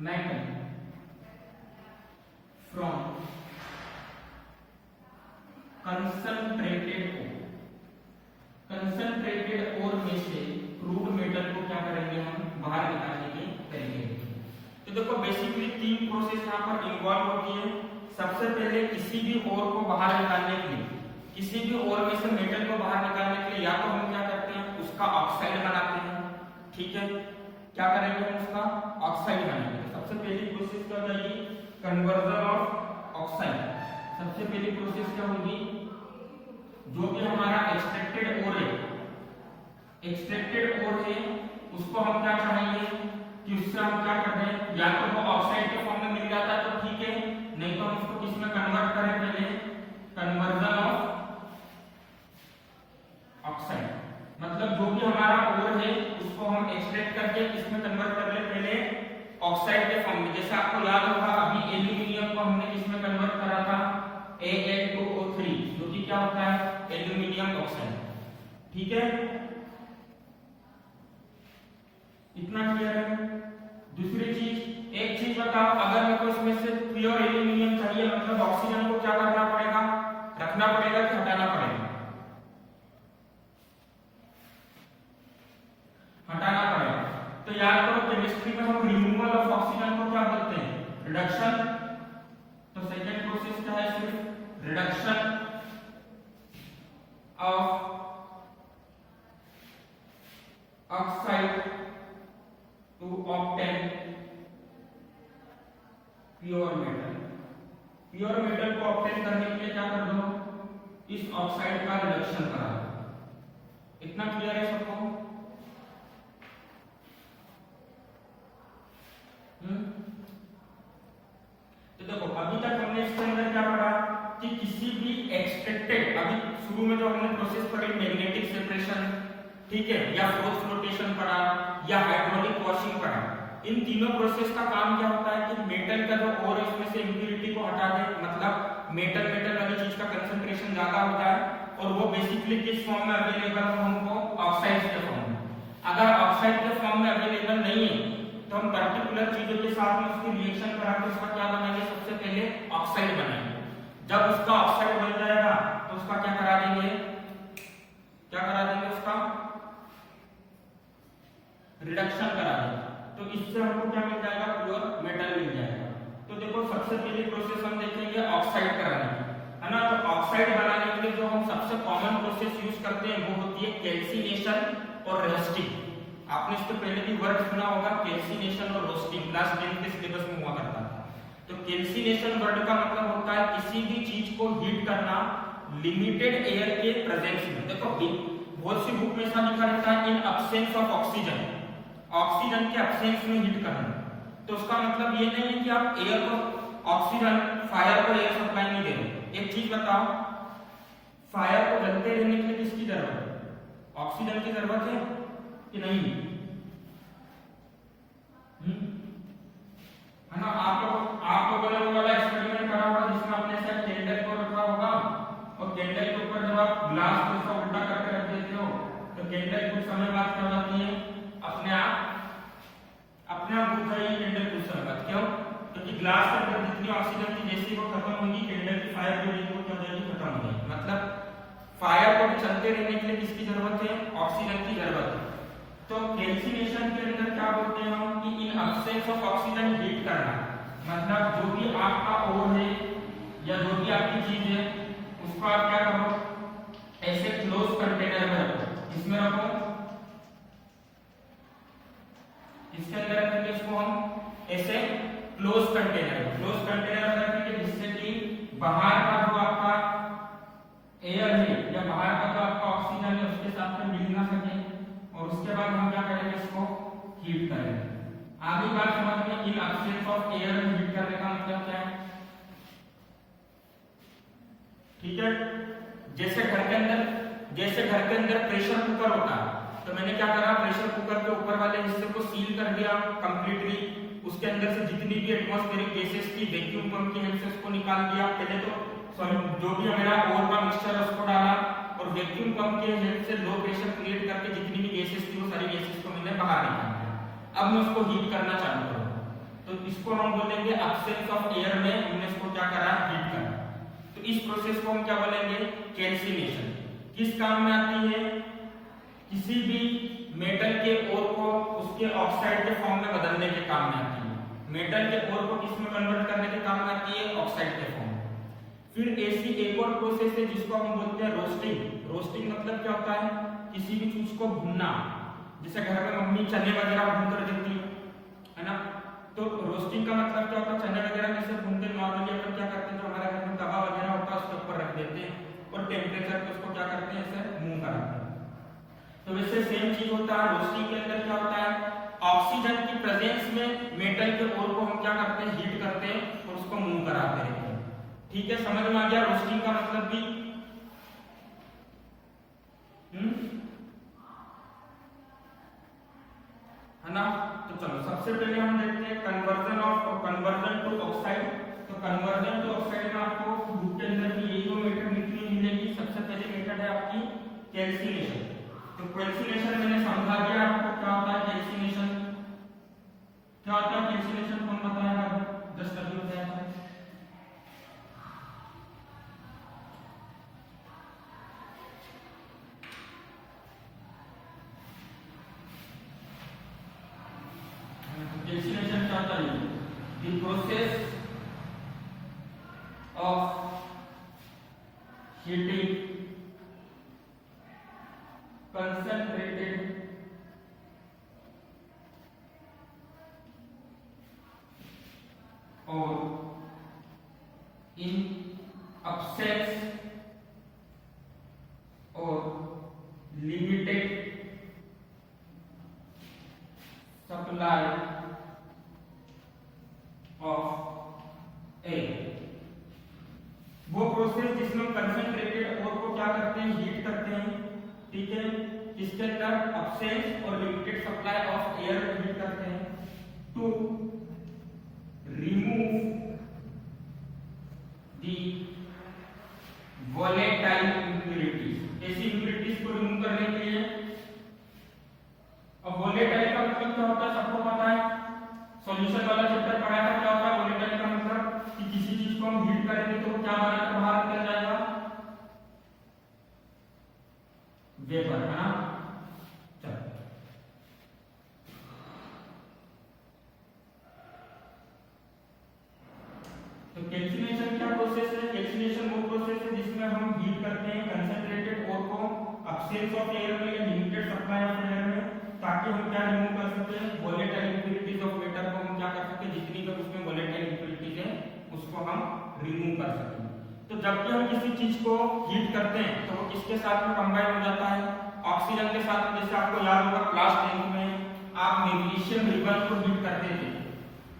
Metal from concentrated ओर में से crude metal को क्या करेंगे हम बाहर निकालने की करेंगे। तो देखो बेसिकली तीन प्रोसेस यहाँ पर इन्वॉल्व होती है। सबसे पहले किसी भी ओर को बाहर निकालने के लिए, किसी भी ओर में से मेटल को बाहर निकालने के लिए या तो हम क्या करते हैं उसका ऑक्साइड बनाते हैं। ठीक है, क्या करेंगे हम उसका ऑक्साइड बनाएंगे। सबसे पहली प्रोसेस क्या हो जाएगी कन्वर्जन ऑफ ऑक्साइड। सबसे पहली प्रोसेस क्या होगी, जो भी हमारा एक्सट्रैक्टेड ओर है उसको हम क्या चाहेंगे कि उससे हम क्या कर दें, या तो वो ऑक्साइड के फॉर्म में मिल जाता है तो ठीक है, नहीं तो हम उसको किस में कन्वर्ट करें, पहले कन्वर्जन ऑफ ऑक्साइड। मतलब जो भी हमारा ओर है उसको हम एक्सट्रैक्ट करके किसमें कन्वर्ट कर ले, पहले ऑक्साइड के फॉर्म में। जैसे आपको याद होगा अभी एल्यूमिनियम को हमने किसमें कन्वर्ट करा था, Al2O3, जो कि क्या होता है एल्यूमिनियम ऑक्साइड। ठीक है, इतना क्लियर है। दूसरी चीज, एक चीज बताओ, अगर मेरे को इसमें से प्योर एल्यूमिनियम चाहिए मतलब ऑक्सीजन को क्या करना पड़ेगा, रखना पड़ेगा कि हटाना पड़ेगा, हटाना पड़ेगा। तो याद करो केमिस्ट्री में हम रिमूवल ऑफ ऑक्सीजन को क्या बोलते हैं, रिडक्शन। तो सेकंड प्रोसेस क्या है, सिर्फ reduction of oxide to obtain pure metal. Pure metal को ऑब्टेन करने के लिए क्या कर दो, इस ऑक्साइड का रिडक्शन करा दो। इतना क्लियर है सबको? तो देखो अभी तक हमने इसके अंदर क्या पढ़ा कि किसी भी एक्सट्रैक्टेड, अभी शुरू में जो हमने प्रोसेस पढ़ी मैग्नेटिक सेपरेशन, ठीक है, या फोर्स फ्लोटेशन पढ़ा या हाइड्रोलिक वॉशिंग पढ़ा। इन तीनों प्रोसेस का काम क्या होता है कि मेटल का जो और इसमें से इम्प्योरिटी को हटा दे, मतलब मेटल वाली चीज का कंसंट्रेशन ज्यादा हो जाए और वो बेसिकली किस फॉर्म में अवेलेबल हो हमको, ऑक्साइड के फॉर्म में। अगर ऑक्साइड के फॉर्म में अवेलेबल नहीं है तो हम पर्टिकुलर चीजों के साथ में उसकी रिएक्शन करा के उसका क्या बनाएंगे, सबसे पहले ऑक्साइड बनाएंगे। जब उसका ऑक्साइड बन जाएगा तो उसका क्या करा देंगे, उसका रिडक्शन करा देंगे। तो इससे हमको क्या मिल जाएगा, प्योर मेटल मिल जाएगा। तो देखो सबसे पहली प्रोसेस हम देखेंगे ऑक्साइड कराने की, है ना। तो ऑक्साइड बनाने के लिए जो हम सबसे कॉमन प्रोसेस यूज करते हैं वो होती है कैल्सिनेशन और रोस्टिंग। आपने इसके पहले भी वर्ड सुना होगा कैल्सिनेशन और रोस्टिंग, क्लास 10 के सिलेबस में हुआ करता था। तो कैल्सिनेशन वर्ड का मतलब होता है किसी भी चीज को हीट करना लिमिटेड एयर के प्रेजेंस में। देखो बहुत सी बुक में ऐसा लिखा रहता है in absence of oxygen, oxygen के एब्सेंस में हीट करना। तो उसका मतलब ये नहीं है कि आप एयर को, ऑक्सीजन फायर को एयर सप्लाई नहीं दे रहे। एक चीज बताओ, फायर को जलते रहने के लिए किसकी जरूरत है, ऑक्सीजन की जरूरत है कि नहीं, है ना। आप लोगों ने वाला एक्सपेरिमेंट करा होगा जिसमें आपने शायद कैंडल को रखा होगा और कैंडल के ऊपर जब आप ग्लास को ऐसा उल्टा करके रख देते हो तो कैंडल कुछ समय बाद क्या होती है, अपने आप बुझ जाएगी कैंडल कुछ समय बाद। क्यों? क्योंकि ग्लास के अंदर जितनी ऑक्सीजन थी जैसे वो खत्म होगी कैंडल की फायर जो है वो क्या हो जाएगी, खत्म हो जाएगी। मतलब फायर को चलते रहने के लिए किसकी जरूरत है, ऑक्सीजन की जरूरत है। तो कैल्सिनेशन के अंदर क्या बोलते हैं हम कि in absence of oxygen heat करना, मतलब जो भी आपका ओर है या जो भी आपकी चीज है उसको आप क्या करो, ऐसे क्लोज कंटेनर में रखो। इसमें रखो, इसके अंदर रखेंगे इसको हम ऐसे क्लोज कंटेनर में रखेंगे जिससे कि बाहर का जो आपका एयर है या बाहर का जो आपका ऑक्सीजन है उसके साथ में मिल ना सके। और उसके बाद हम क्या करेंगे, इसको हीट करेंगे। आगे बात समझ में, इन एब्सेंस ऑफ एयर में हीट करने का मतलब क्या है, ठीक है। जैसे घर के अंदर प्रेशर कुकर होता है, तो मैंने क्या करा, प्रेशर कुकर के ऊपर वाले हिस्से को सील कर दिया कंप्लीटली। उसके अंदर से जितनी भी एटमॉस्फेरिक गैसेस थी वैक्यूम पंप की हेल्प से उसको निकाल दिया। पहले तो जो भी मेरा ओर का मिक्सचर उसको डाला और वैक्यूम पंप के हेल्प से लो प्रेशर क्रिएट करके जितनी भी गैसेस थी वो सारी गैसेस को मैंने बाहर निकाल दिया। अब मैं उसको हीट करना चालू करूंगा। तो इसको हम बोलेंगे एब्सेंस ऑफ एयर में हमने इसको क्या करा, हीट करा। तो इस प्रोसेस को हम क्या बोलेंगे, कैल्सिनेशन। किस काम में आती है, किसी भी मेटल के ओर को उसके ऑक्साइड के फॉर्म में बदलने के काम में आती है। मेटल के ओर को किस में कन्वर्ट करने के काम में आती है, ऑक्साइड के फॉर्म में। फिर ऐसी एक और प्रोसेस है जिसको हम बोलते हैं रोस्टिंग। रोस्टिंग मतलब क्या होता है, किसी भी चीज को भूनना। जैसे घर में मम्मी चने वगैरह भून कर देती है ना, तो रोस्टिंग का मतलब क्या होता है, चने वगैरह कैसे भूनते हैं, नॉर्मली अपन क्या करते हैं, जो हमारे घर में तवा वगैरह होता है उसके ऊपर रख देते हैं और टेम्परेचर पे उसको क्या करते हैं, ऐसे मूव कराते हैं। तो वैसे सेम चीज होता है रोस्टिंग के अंदर। क्या होता है, ऑक्सीजन की प्रेजेंस में मेटल के ओर को हम क्या करते हैं, हीट करते हैं और उसको मूव कराते रहते हैं। ठीक है, समझ में आ गया रोस्टिंग का मतलब भी। है ना। तो चलो सबसे पहले हम देखते हैं कन्वर्जन टू ऑक्साइड। तो कन्वर्जन टू ऑक्साइड में आपको बुक के अंदर भी यही दो मेथड मिलेगी। सबसे पहले मेथड है आपकी कैल्सिनेशन। तो कैल्सिनेशन मैंने समझा दिया आपको क्या होता है कैल्सिनेशन। क्या होता है कैल्सिनेशन, कौन बताएगा, 10 कभी बताया था। कैल्सिनेशन क्या होता है, the process of heating concentrated or in absence or limited supply of air। वो प्रोसेस जिसमें कंसंट्रेटेड और को क्या करते हैं, हीट करते हैं। ठीक है, इसके अंदर अब्सेंस और limited supply of air heat करते हैं to remove the volatile impurities. ऐसी इम्प्यूरिटीज को रिमूव करने के लिए। अब वोलेटाइल का मतलब क्या होता है, सबको पता है, सॉल्यूशन वाला चैप्टर पढ़ाया था। क्या होता है वोलेटाइल का मतलब, कि किसी चीज को हम हीट करेंगे तो वो क्या बनाकर बाहर निकल जाएगा, वेपर। है ना। तो कैल्सिनेशन क्या प्रोसेस है, कैल्सिनेशन वो प्रोसेस है जिसमें हम हीट करते हैं कंसंट्रेटेड ओर को अब्सेंस ऑफ एयर में या लिमिटेड सप्लाई ऑफ एयर में, ताकि हम क्या रिमूव कर सकते हैं, वोलेटाइल इम्प्यूरिटीज ऑफ मेटल को हम क्या कर सकते हैं, जितनी भी उसमें वोलेटाइल इम्प्यूरिटीज है उसको हम रिमूव कर सकते हैं। तो जब भी हम किसी चीज को हीट करते हैं तो वो किसके साथ में कंबाइन हो जाता है, ऑक्सीजन के साथ में। जैसे आपको याद होगा क्लास 10 में आप मैग्नीशियम रिबन को हीट करते थे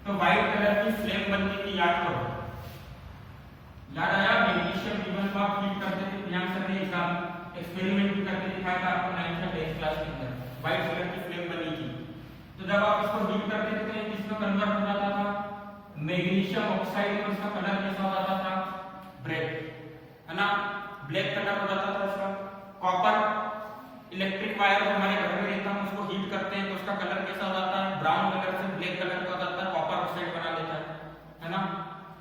तो व्हाइट कलर की फ्लेम बनती थी, याद करो, याद आया। मैग्नीशियम रिबन को आप हीट करते थे, प्रियांक सर ने एग्जाम एक्सपेरिमेंट भी करके दिखाया था आपको 9th या 10th क्लास के अंदर, व्हाइट कलर की फ्लेम बनी थी। तो जब आप इसको हीट करते थे तो किसमें कन्वर्ट हो जाता था, मैग्नीशियम ऑक्साइड में। इसका कलर कैसा हो जाता था, ब्लैक, है ना, ब्लैक कलर हो जाता था इसका। कॉपर इलेक्ट्रिक वायर जो हमारे घर में रहता है उसको हीट करते हैं तो उसका कलर कैसा हो जाता है, ब्राउन कलर से ब्लैक कलर का हो जाता है, कॉपर ऑक्साइड बना देता है ना।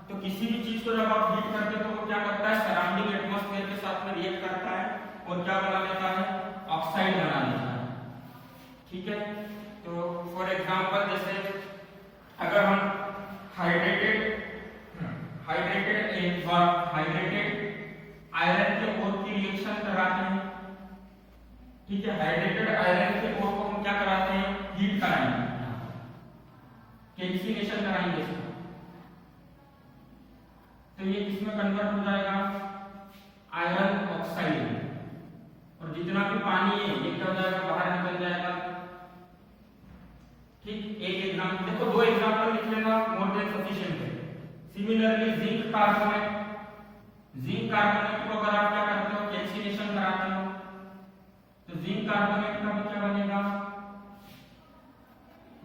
तो किसी भी चीज को जब आप हीट करते हो तो वो क्या करता है, सराउंडिंग एटमॉस्फेयर के साथ में रिएक्ट करता है और क्या बना लेता है, ऑक्साइड बना लेता है। ठीक है, तो फॉर एग्जांपल जैसे अगर हम हाइड्रेटेड आयरन के ओर की रिएक्शन कराते हैं। ठीक है, हाइड्रेटेड आयरन के ओर को हम क्या कराते हैं, हीट कराएंगे, कैल्सिनेशन कराएंगे इसको। तो ये किसमें कन्वर्ट हो जाएगा, आयरन ऑक्साइड, और जितना भी पानी है ये क्या हो जाएगा, बाहर निकल जाएगा। ठीक, एक एग्जांपल देखो, 2 एग्जांपल लिख लेना, मोर देन सफिशिएंट है। सिमिलरली जिंक कार्बोनेट को अगर आप क्या करते हो, कैल्सिनेशन कराते हो तो जिंक कार्बोनेट का भी क्या बनेगा,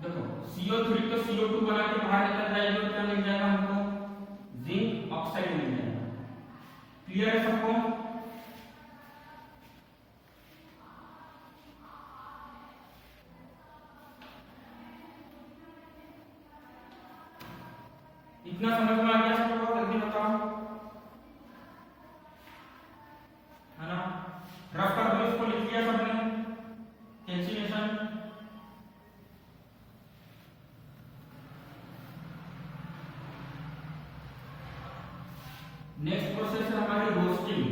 देखो CO3 तो CO2 बना के बाहर निकल जाएगा, तो क्या मिल जाएगा हमको, जिंक ऑक्साइड मिल जाएगा। क्लियर है सबको। इतना समझ में आ गया सबको? जल्दी बताओ, है ना? रफ कर दो इसको, लिख लिया सबने कैल्सिनेशन। नेक्स्ट प्रोसेस है हमारी रोस्टिंग।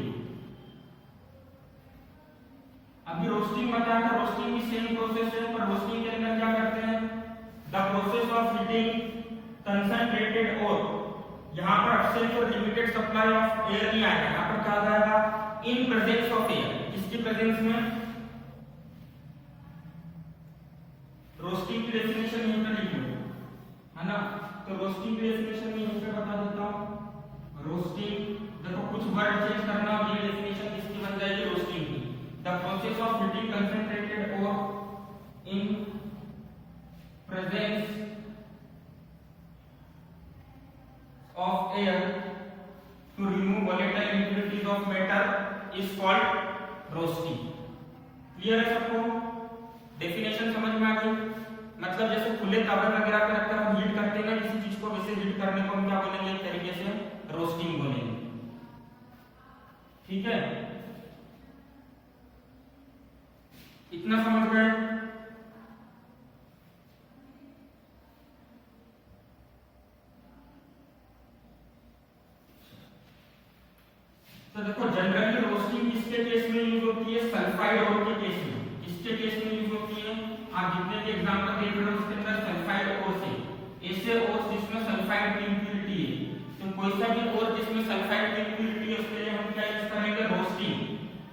अभी रोस्टिंग बताया था, रोस्टिंग भी सेम प्रोसेस है, पर रोस्टिंग के अंदर क्या करते हैं? The process of heating concentrated और, यहाँ पर एक्सेस और लिमिटेड सप्लाई ऑफ एयर नहीं आएगा, यहाँ पर क्या आ जाएगा? In presence of air. किसकी प्रेजेंस में? रोस्टिंग की डेफिनेशन यहीं पे लिख लो, है ना? तो रोस्टिंग की डेफिनेशन में यहीं पे बता देता हूँ। रोस्टिंग, देखो कुछ वर्ड चेंज करना, ये डेफिनेशन किसकी बन जाएगी? रोस्टिंग की। The process of heating concentrated और in presence of air to remove volatile impurities of matter is called roasting। Clear है सबको? डेफिनेशन समझ में आ गई? मतलब जैसे खुले तवे में गिरा के रखकर हम हीट करते हैं ना किसी चीज को, वैसे हीट करने को हम क्या बोलेंगे? एक तरीके से रोस्टिंग बोलेंगे। ठीक है, इतना समझ गए? तो देखो जनरली रोस्टिंग किसके केस में यूज होती है? सल्फाइड ओर के केस में। किसके केस में यूज होती है? आप जितने भी एग्जांपल देख रहे हो उसके अंदर सल्फाइड ओर से, ऐसे ओर जिसमें सल्फाइड की इंप्योरिटी है, तो कोई सा भी ओर जिसमें सल्फाइड की इंप्योरिटी है उसके लिए हम क्या यूज करेंगे? रोस्टिंग।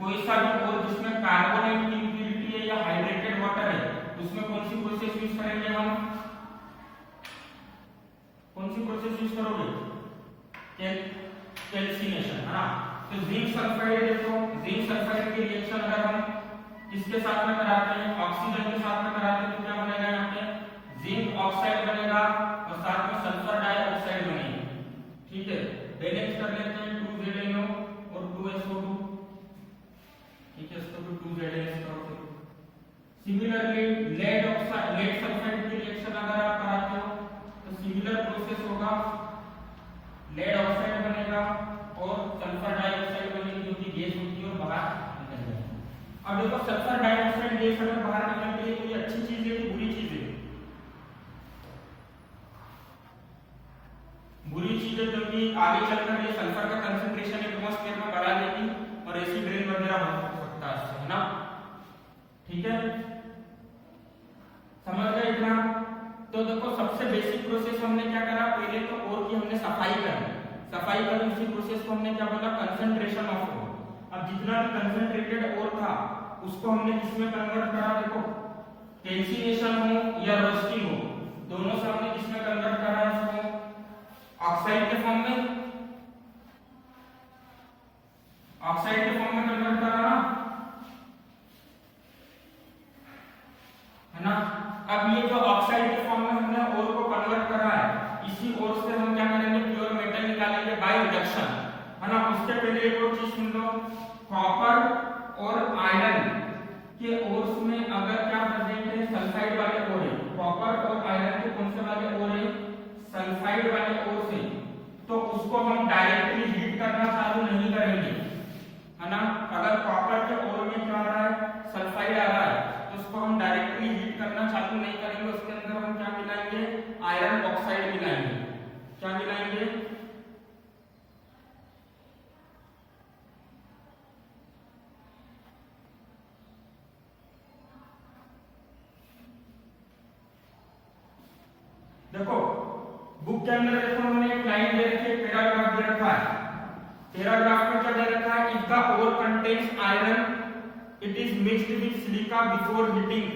कोई सा भी ओर जिसमें कार्बोनेट की इंप्योरिटी है या हाइड्रेटेड वाटर है, उसमें कौन सी प्रोसेस यूज करेंगे हम? कौन सी प्रोसेस यूज करोगे? कैल्सिनेशन, है ना? तो जिंक सल्फाइड, देखो जिंक सल्फाइड की रिएक्शन अगर हम किसके साथ में कराते हैं? ऑक्सीजन के साथ में कराते हैं, तो क्या बनेगा? यहाँ पे जिंक ऑक्साइड बनेगा और साथ में सल्फर डाइऑक्साइड बनेगी। ठीक है, बैलेंस कर लेते हैं 2ZNO और 2SO2। ठीक है, इसको भी 2ZNS करोगे। Similarly lead oxide, lead sulphide की रिएक्शन अगर आप कराते हो तो सिमिलर प्रोसेस होगा, लेड ऑक्साइड बनेगा और सल्फर डाइऑक्साइड बनेगी, जो कि गैस होती है और बाहर निकल जाएगी। अब देखो सल्फर डाइऑक्साइड गैस अगर बाहर निकलती है तो ये अच्छी चीज है कि बुरी चीज है? बुरी चीज है, क्योंकि आगे चलकर ये सल्फर का कंसंट्रेशन एटमॉस्फेयर में बढ़ा देगी और एसिड रेन वगैरह हो सकता है इससे, है ना? ठीक है, समझ गए इतना? तो देखो सबसे बेसिक प्रोसेस हमने क्या करा? पहले तो ओर की हमने सफाई करी। सफाई करी, उसी प्रोसेस को हमने क्या बोला? Concentration of ore. अब जितना भी कंसंट्रेटेड ओर था उसको हमने किसमें कन्वर्ट करा? देखो कैल्सिनेशन हो या रोस्टिंग हो, दोनों से हमने किसमें कन्वर्ट करा? इसको ऑक्साइड के फॉर्म में, ऑक्साइड के फॉर्म में कन्वर्ट करा ना, है ना? अब ये जो ऑक्साइड के फॉर्म में हमने ओर को कन्वर्ट करा है, इसी ओर से हम क्या करेंगे? प्योर मेटल निकालेंगे बाय रिडक्शन, है ना? उसके पहले एक और चीज सुन लो, कॉपर और आयरन के ओर्स में अगर क्या प्रेजेंट है? सल्फाइड वाले ओर है। कॉपर और आयरन के कौन से वाले ओर है? सल्फाइड वाले ओर से, तो उसको हम डायरेक्टली हीट करना चालू नहीं करेंगे, है ना? अगर कॉपर के ओर में क्या आ रहा है? सल्फाइड आ रहा है, तो उसको हम डायरेक्टली हीट करना चालू नहीं करेंगे। उसके अंदर हम क्या मिलाएंगे? आयरन ऑक्साइड मिलाएंगे। क्या मिलाएंगे? देखो बुक के अंदर देखो हमने एक लाइन दे रखी है, पैराग्राफ दे रखा है। पैराग्राफ में क्या दे रखा है? If the ore contains iron it is mixed with silica before heating,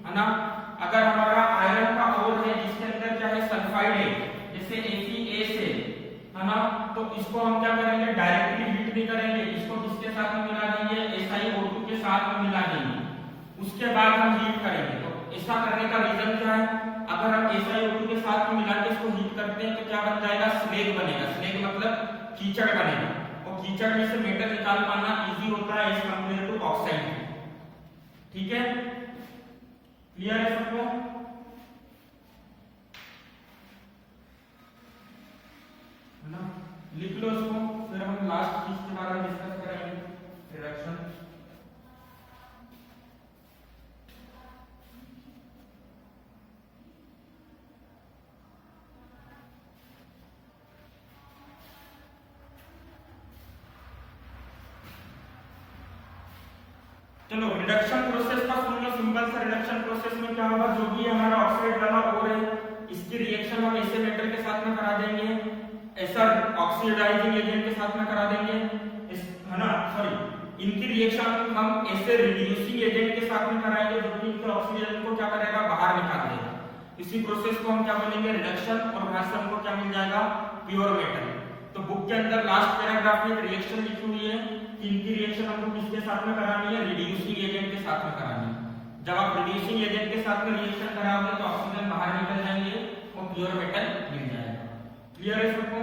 है ना? अगर हमारा आयरन का ओर है जिसके अंदर क्या है? सल्फाइड है, जैसे ACA से, है ना? तो इसको हम क्या करेंगे? डायरेक्टली हीट नहीं करेंगे, इसको किसके साथ में मिला देंगे? SiO2 के साथ में मिला देंगे, उसके बाद हम हीट करेंगे। तो ऐसा करने का रीजन क्या है? अगर हम SiO2 के साथ में मिला के इसको हीट करते हैं तो क्या बन जाएगा? स्लेग बनेगा। स्लेग मतलब कीचड़ बनेगा, और कीचड़ में से मेटल निकाल पाना इजी होता है एज कंपेयर टू ऑक्साइड। ठीक है, क्लियर है सबको? चलो रिडक्शन प्रोसेस का सुन लो। सिंपल सा रिडक्शन प्रोसेस में क्या होगा, जो भी हमारा ऑक्साइड वाला ओर है इसकी रिएक्शन हम ऐसे मेटल के साथ में करा देंगे, ऐसा ऑक्सीडाइजिंग एजेंट के साथ में करा देंगे, है ना, सॉरी इनकी रिएक्शन हम ऐसे रिड्यूसिंग एजेंट के साथ में कराएंगे जो कि इनके ऑक्सीजन को क्या करेगा, बाहर निकाल देगा। इसी प्रोसेस को हम क्या बोलेंगे, रिडक्शन, और वहां से हमको क्या मिल जाएगा, प्योर मेटल। तो बुक के अंदर लास्ट पैराग्राफ में रिएक्शन लिखी हुई है कि इनकी रिएक्शन हमको किसके साथ में करानी है, रिड्यूसिंग एजेंट के साथ में करानी है। जब आप रिड्यूसिंग एजेंट के साथ में रिएक्शन कराओगे तो ऑक्सीजन बाहर निकल जाएंगे और प्योर मेटल मिल जाएगा। क्लियर है सबको?